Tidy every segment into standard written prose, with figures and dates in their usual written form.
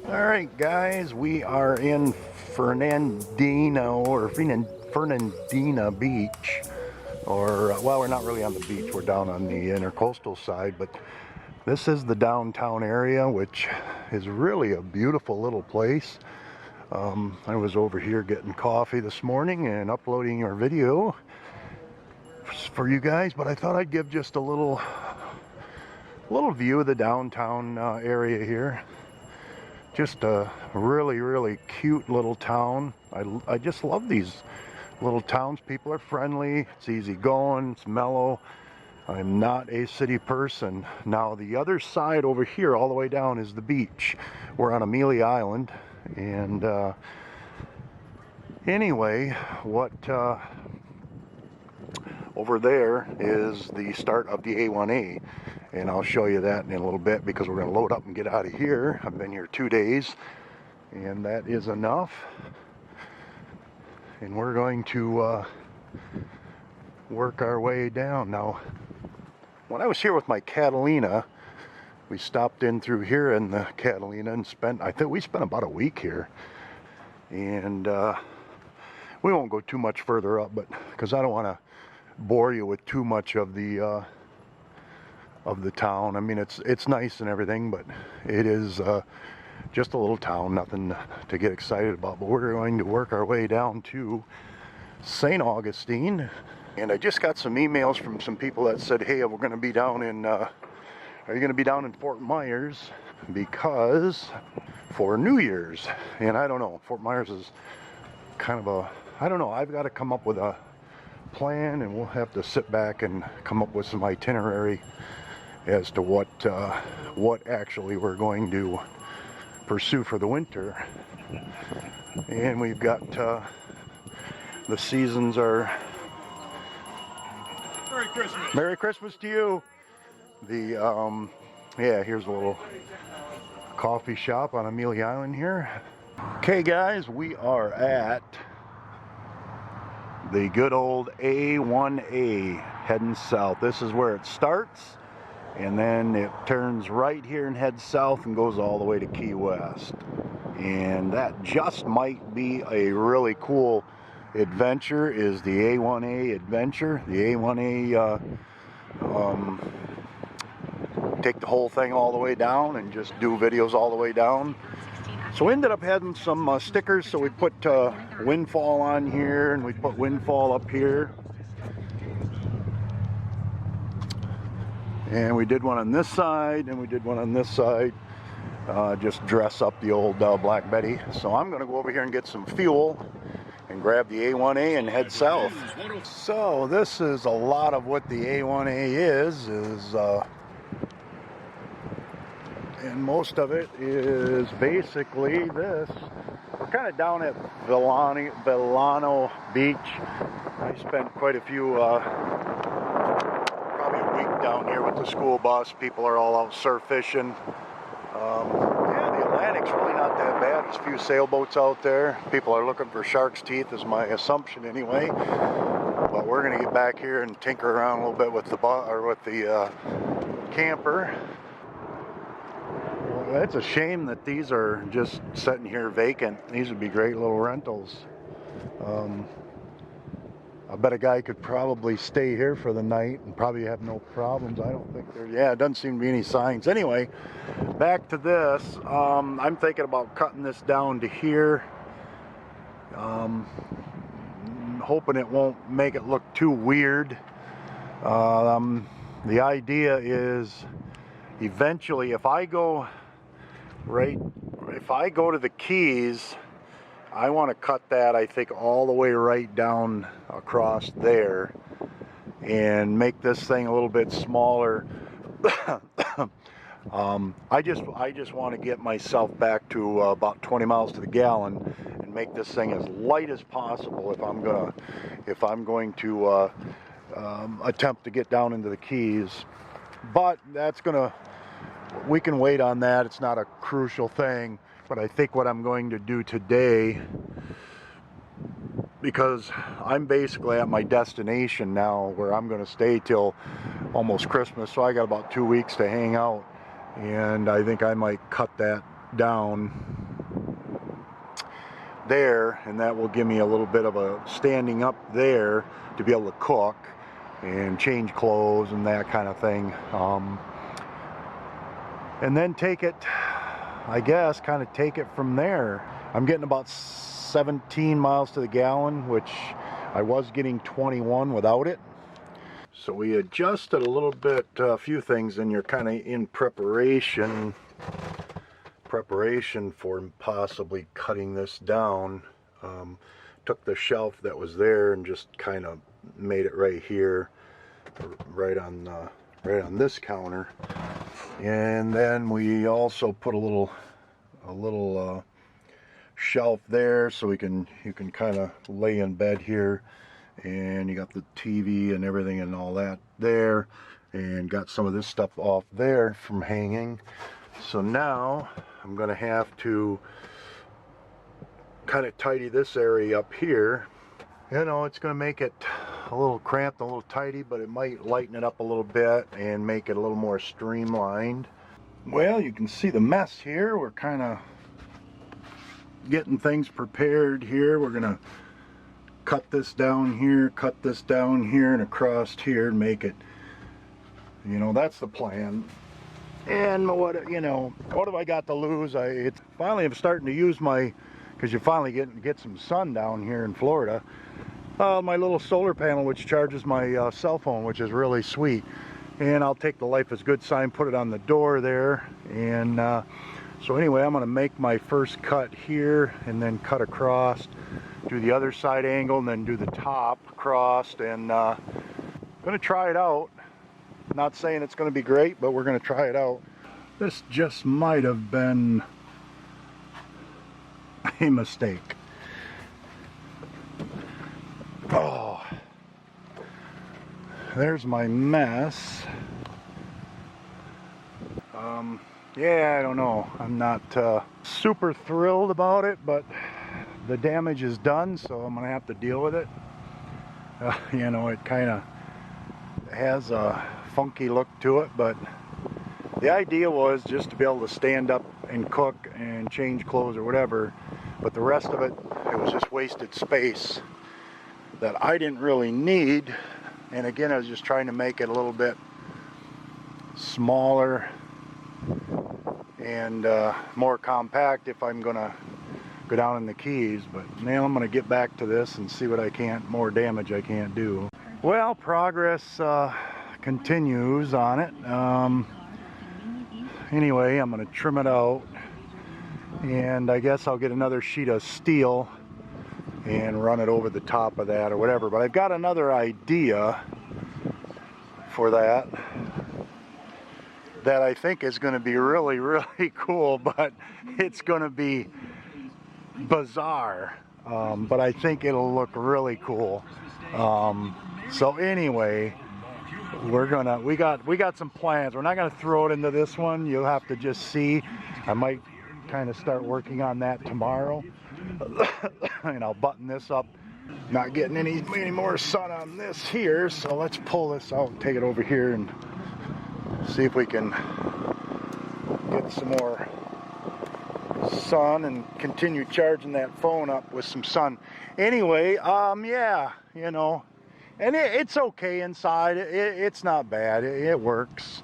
Alright guys, we are in Fernandina Beach, or well, we're not really on the beach, we're down on the intercoastal side, but this is the downtown area, which is really a beautiful little place. I was over here getting coffee this morning and uploading our video for you guys, but I thought I'd give just a little view of the downtown area here. Just a really cute little town. I just love these little towns. People are friendly, it's easy going, it's mellow. I'm not a city person. Now the other side over here all the way down is the beach. We're on Amelia Island, and anyway, what over there is the start of the A1A, and I'll show you that in a little bit because we're going to load up and get out of here. I've been here 2 days, and that is enough. And we're going to work our way down. Now, when I was here with my Catalina, we stopped in through here in the Catalina and I think we spent about a week here. And we won't go too much further up, but because I don't want to bore you with too much of the town. I mean, it's nice and everything, but it is just a little town, nothing to get excited about. But we're going to work our way down to St. Augustine, and I just got some emails from some people that said, hey, we're going to be down in are you going to be down in Fort Myers because for New Year's? And I don't know, Fort Myers is kind of I don't know, I've got to come up with a plan, and we'll have to sit back and come up with some itinerary as to what actually we're going to pursue for the winter. And we've got the seasons are Merry Christmas. Merry Christmas to you. The yeah, here's a little coffee shop on Amelia Island here. Okay guys, we are at the good old A1A heading south. This is where it starts, and then it turns right here and heads south and goes all the way to Key West. And that just might be a really cool adventure, is the A1A adventure. The A1A take the whole thing all the way down and just do videos all the way down. So we ended up having some stickers, so we put Windfall on here, and we put Windfall up here. And we did one on this side, and we did one on this side. Just dress up the old Black Betty. So I'm going to go over here and get some fuel and grab the A1A and head south. So this is a lot of what the A1A is and most of it is basically this. We're kind of down at Villano Beach. I spent quite a few, probably a week down here with the school bus. People are all out surf fishing. Yeah, the Atlantic's really not that bad. There's a few sailboats out there. People are looking for shark's teeth, is my assumption anyway. But we're going to get back here and tinker around a little bit with the camper. It's a shame that these are just sitting here vacant. These would be great little rentals. I bet a guy could probably stay here for the night and probably have no problems. I don't think yeah, it doesn't seem to be any signs. Anyway, back to this. I'm thinking about cutting this down to here. Hoping it won't make it look too weird. The idea is eventually, if I go to the Keys, I want to cut that, I think, all the way right down across there and make this thing a little bit smaller. I just want to get myself back to about 20 miles to the gallon and make this thing as light as possible if I'm going to attempt to get down into the Keys. But we can wait on that. It's not a crucial thing. But I think what I'm going to do today, because I'm basically at my destination now where I'm going to stay till almost Christmas, so I got about 2 weeks to hang out, and I think I might cut that down there, and that will give me a little bit of a standing up there to be able to cook and change clothes and that kind of thing. And then take it, I guess, kind of take it from there. I'm getting about 17 miles to the gallon, which I was getting 21 without it. So we adjusted a little bit, a few things, and you're kind of in preparation for possibly cutting this down. Took the shelf that was there and just kind of made it right here, right on this counter. And then we also put a little shelf there, so you can kind of lay in bed here, and you got the TV and everything and all that there, and got some of this stuff off there from hanging. So now I'm gonna have to kind of tidy this area up here. You know, it's gonna make it a little cramped, a little tidy, but it might lighten it up a little bit and make it a little more streamlined. Well, you can see the mess here. We're kind of getting things prepared here. We're gonna cut this down here, and across here, and make it, you know, that's the plan. And what have I got to lose? It's finally, I'm starting to use my, because you finally get some sun down here in Florida, my little solar panel, which charges my cell phone, which is really sweet. And I'll take the Life is Good sign, put it on the door there, and so anyway, I'm going to make my first cut here, and then cut across, do the other side angle, and then do the top across, and I'm going to try it out. Not saying it's going to be great, but we're going to try it out. This just might have been a mistake. Oh, there's my mess. Yeah, I don't know. I'm not super thrilled about it, but the damage is done, so I'm gonna have to deal with it. You know, it kind of has a funky look to it, but the idea was just to be able to stand up and cook and change clothes or whatever, but the rest of it was just wasted space that I didn't really need. And again, I was just trying to make it a little bit smaller and more compact if I'm gonna go down in the Keys. But now I'm gonna get back to this and see what more damage I can't do. Well, progress continues on it. Anyway, I'm gonna trim it out, and I guess I'll get another sheet of steel and run it over the top of that or whatever. But I've got another idea for that I think is going to be really, really cool, but it's going to be bizarre, but I think it'll look really cool. So anyway, we got some plans. We're not gonna throw it into this one. You'll have to just see. I might kind of start working on that tomorrow. And I'll button this up. Not getting any more sun on this here, so let's pull this out and take it over here and see if we can get some more sun and continue charging that phone up with some sun. Anyway, yeah, you know, and it's okay inside. It's not bad. It works,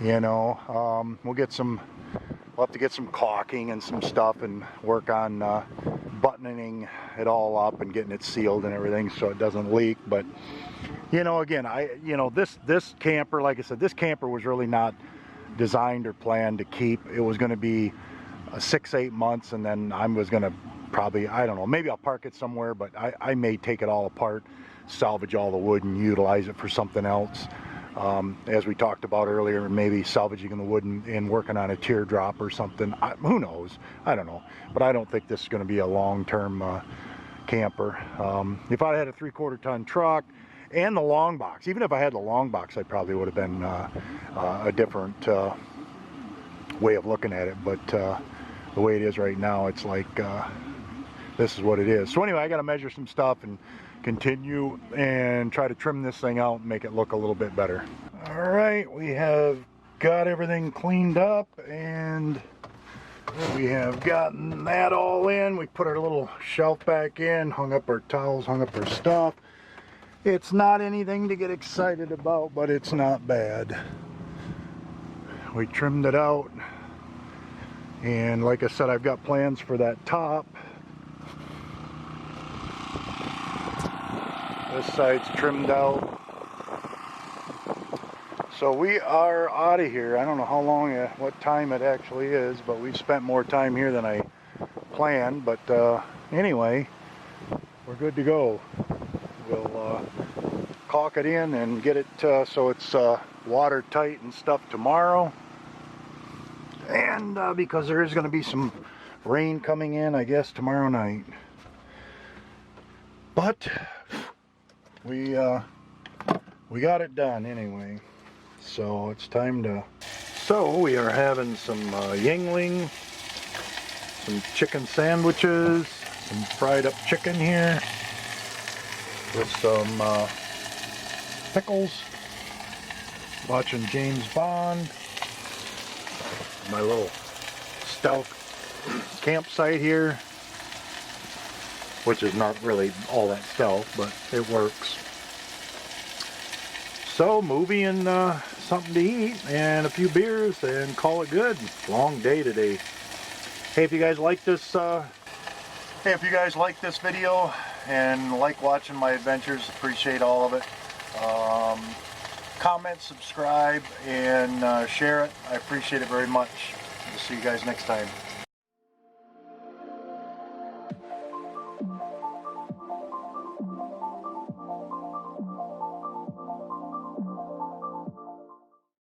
you know. We'll have to get some caulking and some stuff and work on buttoning it all up and getting it sealed and everything so it doesn't leak. But you know, again, this camper, like I said, this camper was really not designed or planned to keep. It was going to be 6-8 months, and then I was going to probably, I don't know, maybe I'll park it somewhere, but I may take it all apart, salvage all the wood and utilize it for something else. As we talked about earlier, maybe salvaging the wood and working on a teardrop or something. Who knows? I don't know. But I don't think this is going to be a long-term camper. If I had a 3/4 ton truck and the long box, even if I had the long box, I probably would have been a different way of looking at it. But the way it is right now, it's like this is what it is. So anyway, I got to measure some stuff and continue and try to trim this thing out and make it look a little bit better. All right, we have got everything cleaned up and We have gotten that all in. We put our little shelf back in, hung up our towels, hung up our stuff. It's not anything to get excited about, but it's not bad. We trimmed it out, and like I said, I've got plans for that top. This side's trimmed out. So we are out of here. I don't know how long, what time it actually is, but we've spent more time here than I planned. But anyway, we're good to go. We'll caulk it in and get it so it's watertight and stuff tomorrow. And because there is going to be some rain coming in, I guess, tomorrow night. But we got it done anyway. So it's time to... So we are having some Yingling, some chicken sandwiches, some fried up chicken here with some pickles. Watching James Bond. My little stealth campsite here, which is not really all that stealth, but it works. So movie and something to eat and a few beers and call it good. Long day today. Hey, if you guys like this video and like watching my adventures, appreciate all of it. Comment, subscribe, and share it. I appreciate it very much. We'll see you guys next time.